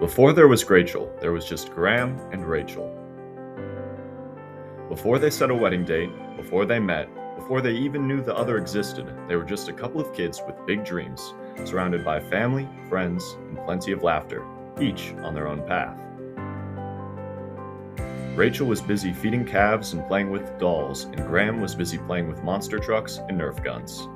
Before there was Rachel, there was just Graham and Rachel. Before they set a wedding date, before they met, before they even knew the other existed, they were just a couple of kids with big dreams, surrounded by family, friends, and plenty of laughter, each on their own path. Rachel was busy feeding calves and playing with dolls, and Graham was busy playing with monster trucks and Nerf guns.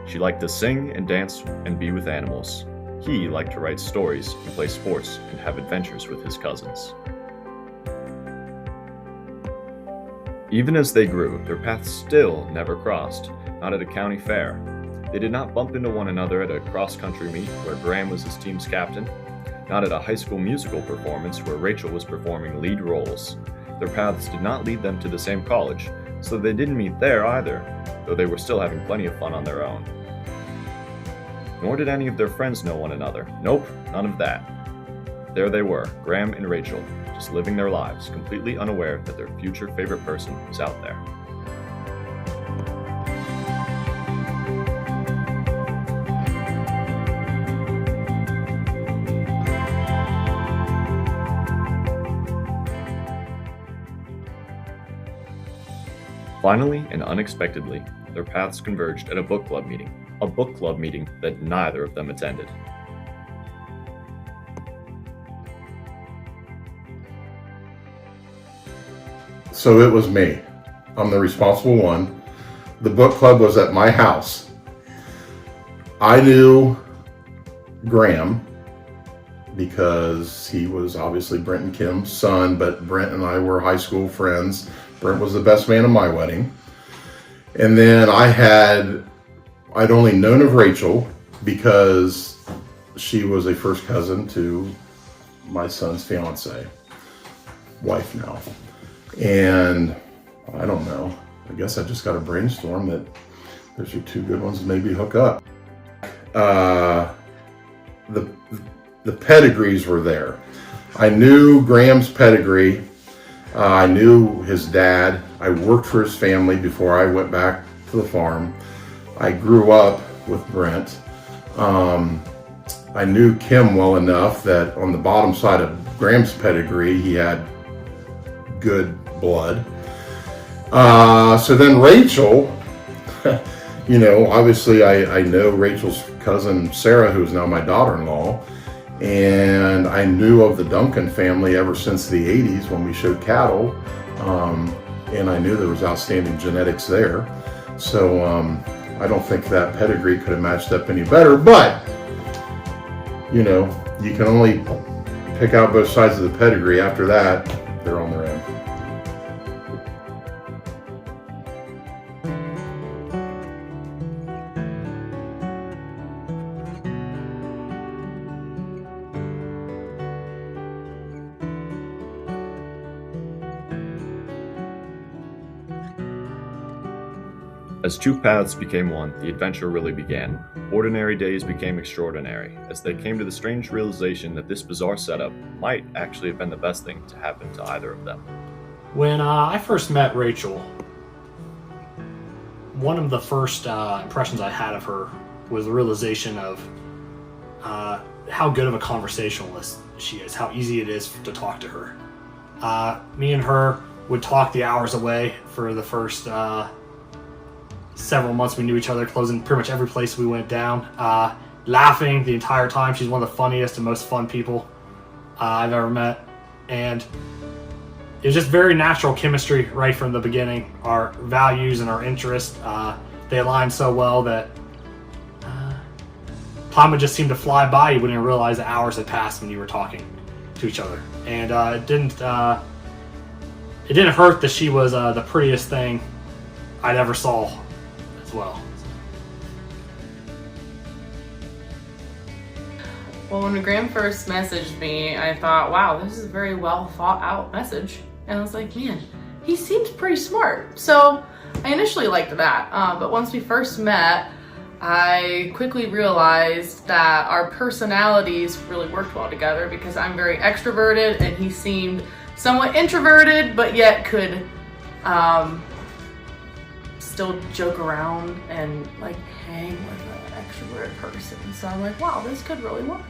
She liked to sing and dance and be with animals. He liked to write stories and play sports and have adventures with his cousins. Even as they grew, their paths still never crossed, not at a county fair. They did not bump into one another at a cross-country meet where Graham was his team's captain, not at a high school musical performance where Rachel was performing lead roles. Their paths did not lead them to the same college, so they didn't meet there either, though they were still having plenty of fun on their own. Nor did any of their friends know one another. Nope, none of that. There they were, Graham and Rachel, just living their lives, completely unaware that their future favorite person was out there. Finally and unexpectedly, their paths converged at a book club meeting that neither of them attended. So it was me. I'm the responsible one. The book club was at my house. I knew Graham because he was obviously Brent and Kim's son, but Brent and I were high school friends. Brent was the best man at my wedding. And then I'd only known of Rachel because she was a first cousin to my son's fiance, wife now. And I don't know, I guess I just got to brainstorm that there's your two good ones, maybe hook up. The pedigrees were there. I knew Graham's pedigree. I knew his dad. I worked for his family before I went back to the farm. I grew up with Brent. I knew Kim well enough that on the bottom side of Graham's pedigree, he had good blood. So then Rachel, obviously I know Rachel's cousin Sarah, who's now my daughter-in-law, and I knew of the Duncan family ever since the 80s when we showed cattle, and I knew there was outstanding genetics there. So I don't think that pedigree could have matched up any better, but you can only pick out both sides of the pedigree. After that, they're on their own. As two paths became one, the adventure really began. Ordinary days became extraordinary, as they came to the strange realization that this bizarre setup might actually have been the best thing to happen to either of them. When I first met Rachel, one of the first impressions I had of her was the realization of how good of a conversationalist she is, how easy it is to talk to her. Me and her would talk the hours away for the first several months we knew each other, closing pretty much every place we went down, laughing the entire time. She's one of the funniest and most fun people I've ever met, and it was just very natural chemistry right from the beginning. Our values and our interests, they aligned so well that time would just seem to fly by. You wouldn't even realize the hours had passed when you were talking to each other, and it didn't hurt that she was the prettiest thing I'd ever saw as well. Well, when Graham first messaged me, I thought, wow, this is a very well thought out message. And I was like, man, he seems pretty smart. So I initially liked that. But once we first met, I quickly realized that our personalities really worked well together because I'm very extroverted and he seemed somewhat introverted, but yet could still joke around and like hang with an extroverted person. So I'm like, wow, this could really work.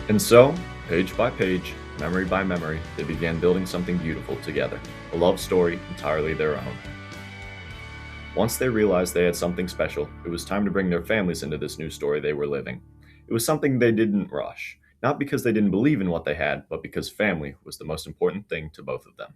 And so, page by page, memory by memory, they began building something beautiful together, a love story entirely their own. Once they realized they had something special, it was time to bring their families into this new story they were living. It was something they didn't rush, not because they didn't believe in what they had, but because family was the most important thing to both of them.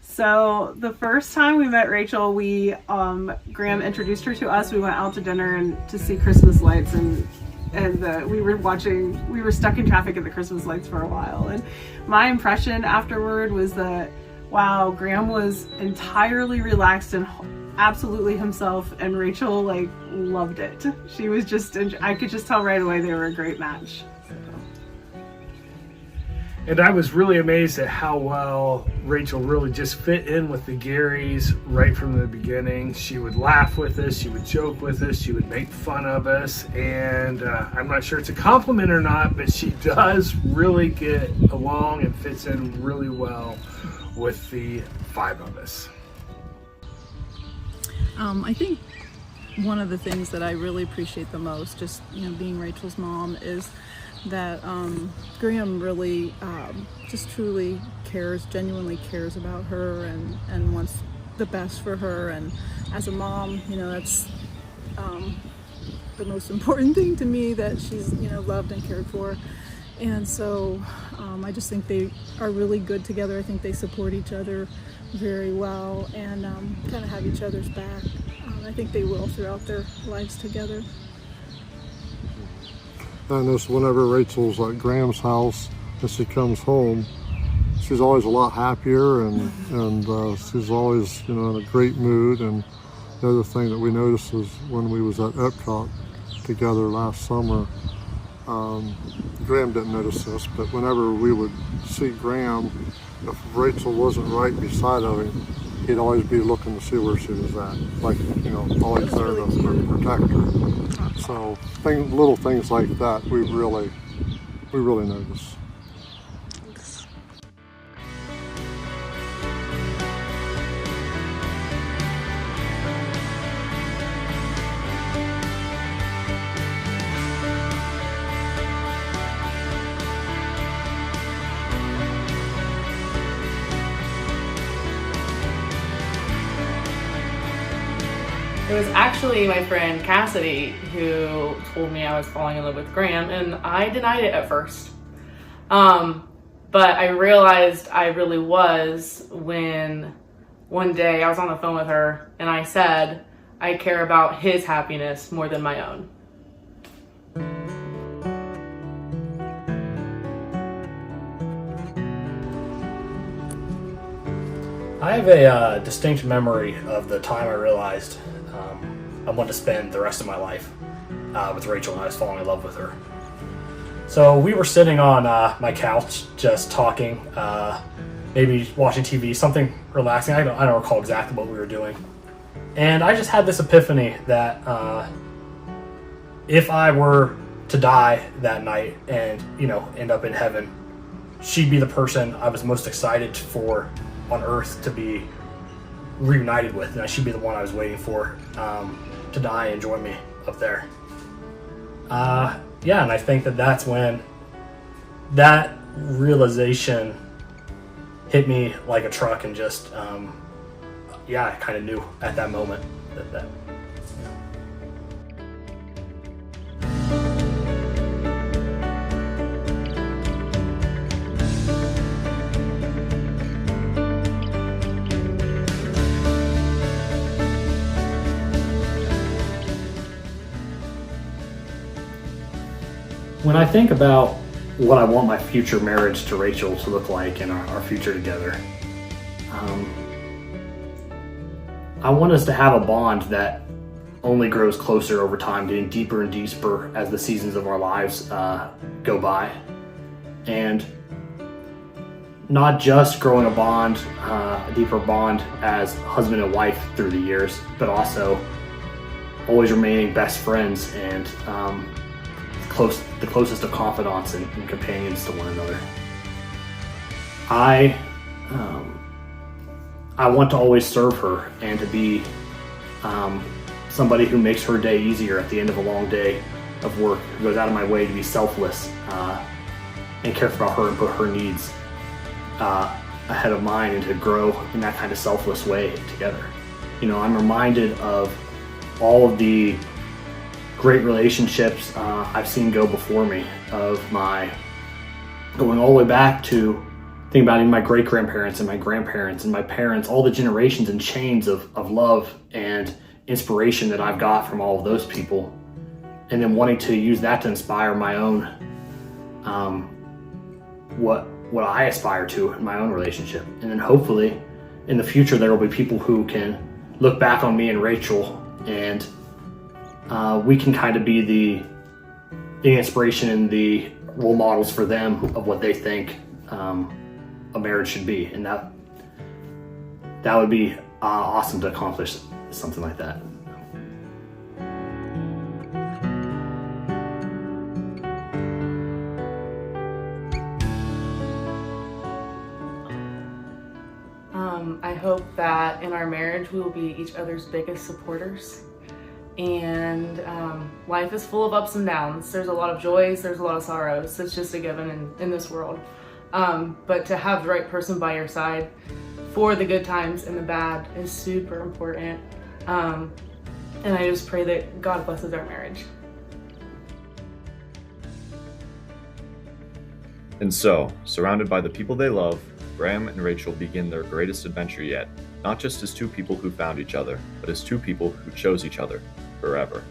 So the first time we met Rachel, Graham introduced her to us. We went out to dinner and to see Christmas lights, and we were stuck in traffic at the Christmas lights for a while. And my impression afterward was that, wow, Graham was entirely relaxed and absolutely himself, and Rachel loved it. She was I could just tell right away they were a great match. And I was really amazed at how well Rachel really just fit in with the Garys right from the beginning. She would laugh with us, she would joke with us, she would make fun of us, and I'm not sure it's a compliment or not, but she does really get along and fits in really well with the 5 of us. I think one of the things that I really appreciate the most, just being Rachel's mom, is that Graham really just truly genuinely cares about her and wants the best for her. And as a mom, that's the most important thing to me, that she's loved and cared for. And so I just think they are really good together. I think they support each other very well and kind of have each other's back. I think they will throughout their lives together. I notice whenever Rachel's at Graham's house and she comes home, she's always a lot happier and she's always in a great mood. And the other thing that we noticed is when we was at Epcot together last summer, Graham didn't notice this, but whenever we would see Graham, if Rachel wasn't right beside of him, he'd always be looking to see where she was at, always there to protect her. So little things like that we really notice. It was actually my friend Cassidy who told me I was falling in love with Graham, and I denied it at first. But I realized I really was when one day I was on the phone with her and I said, I care about his happiness more than my own. I have a distinct memory of the time I realized I wanted to spend the rest of my life with Rachel, and I was falling in love with her. So we were sitting on my couch just talking, maybe watching TV, something relaxing. I don't recall exactly what we were doing. And I just had this epiphany that if I were to die that night and, end up in heaven, she'd be the person I was most excited for on earth to be reunited with, and she'd be the one I was waiting for to die and join me up there. And I think that's when that realization hit me like a truck, and just I kind of knew at that moment that When I think about what I want my future marriage to Rachel to look like and our future together, I want us to have a bond that only grows closer over time, getting deeper and deeper as the seasons of our lives go by. And not just growing a bond, a deeper bond as husband and wife through the years, but also always remaining best friends and the closest of confidants and companions to one another. I want to always serve her and to be somebody who makes her day easier at the end of a long day of work, who goes out of my way to be selfless and care about her and put her needs ahead of mine, and to grow in that kind of selfless way together. You know, I'm reminded of all of the great relationships I've seen go before me, of my going all the way back to think about even my great-grandparents and my grandparents and my parents, all the generations and chains of love and inspiration that I've got from all of those people, and then wanting to use that to inspire my own what I aspire to in my own relationship. And then hopefully in the future there will be people who can look back on me and Rachel, and we can kind of be the inspiration and the role models for them of what they think a marriage should be. And that would be awesome to accomplish something like that. I hope that in our marriage we will be each other's biggest supporters. And life is full of ups and downs. There's a lot of joys, there's a lot of sorrows. It's just a given in this world. But to have the right person by your side for the good times and the bad is super important. And I just pray that God blesses our marriage. And so, surrounded by the people they love, Graham and Rachel begin their greatest adventure yet, not just as two people who found each other, but as two people who chose each other forever.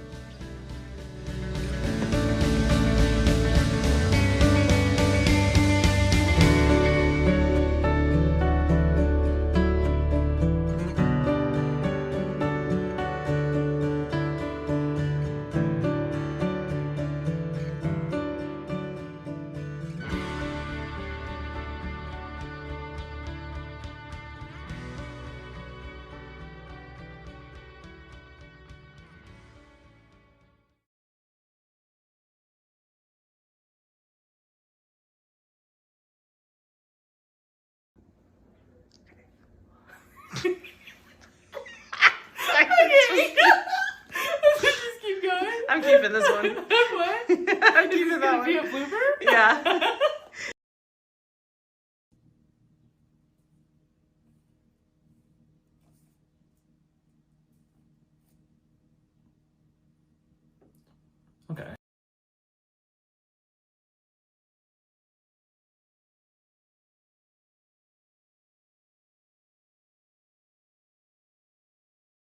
Just keep going. I'm keeping this one. What? I'm keeping that one. Be a blooper? Yeah.